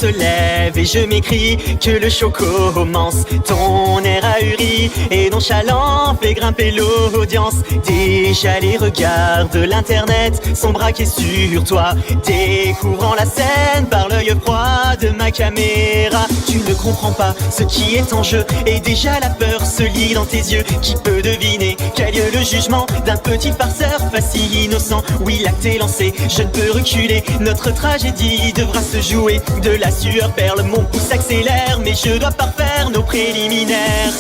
se lève et je m'écrie que le show commence. Ton air ahuri et nonchalant fait grimper l'audience. Déjà les regards de l'internet sont braqués sur toi, découvrant la scène par l'œil froid de ma caméra. Tu ne comprends pas ce qui est en jeu et déjà la peur se lit dans tes yeux. Qui peut deviner qu'a lieu le jugement d'un petit farceur facile innocent? Oui, l'acte est lancé, je ne peux reculer. Notre tragédie devra se jouer. De la sueur perle, mon pouls s'accélère, mais je dois parfaire nos préliminaires.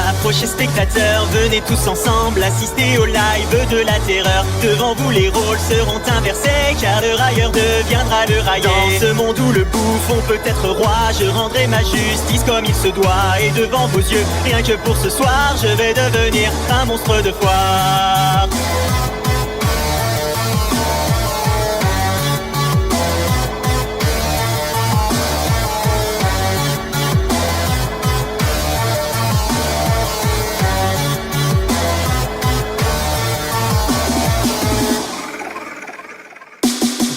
Approchez spectateurs, venez tous ensemble assister au live de la terreur. Devant vous les rôles seront inversés, car le railleur deviendra le raillé. Dans ce monde où le bouffon peut être roi, je rendrai ma justice comme il se doit. Et devant vos yeux, rien que pour ce soir, je vais devenir un monstre de foire.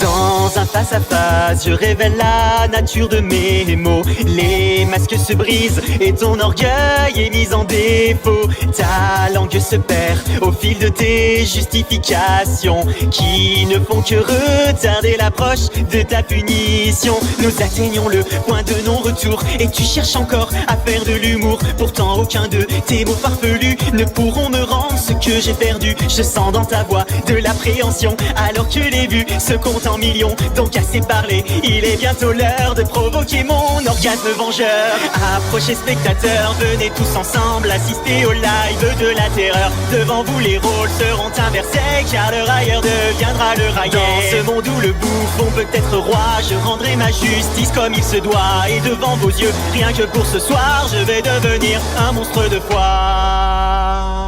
Dans un face à face, je révèle la nature de mes mots. Les masques se brisent et ton orgueil est mis en défaut. Ta langue se perd au fil de tes justifications, qui ne font que retarder l'approche de ta punition. Nous atteignons le point de non-retour et tu cherches encore à faire de l'humour. Pourtant aucun de tes mots farfelus ne pourront me rendre ce que j'ai perdu. Je sens dans ta voix de l'appréhension, alors que les vues se comptent en millions. Donc assez parlé, il est bientôt l'heure de provoquer mon orgasme vengeur. Approchez spectateurs, venez tous ensemble assister au live de la terreur. Devant vous les rôles seront inversés, car le railleur deviendra le raillé. Dans ce monde où le bouffon peut être roi, je rendrai ma justice comme il se doit. Et devant vos yeux, rien que pour ce soir, je vais devenir un monstre de foire.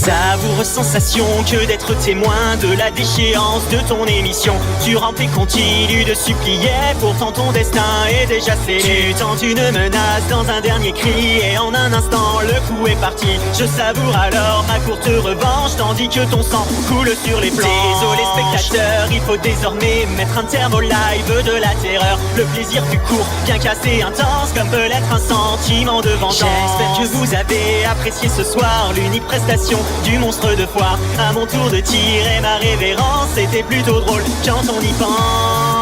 Savoureuse sensation que d'être témoin de la déchéance de ton émission. Tu rampes et continues de supplier, pourtant ton destin est déjà scellé. Tu tentes une menace dans un dernier cri et en un instant le coup est parti. Je savoure alors ma courte revanche, tandis que ton sang coule sur les planches. Désolé spectateur, il faut désormais mettre un terme au live de la terreur. Le plaisir fut court, bien qu'assez intense, comme peut l'être un sentiment de vengeance. J'espère que vous avez apprécié ce soir l'unique prestation du monstre de foire. À mon tour de tirer ma révérence, c'était plutôt drôle quand on y pense.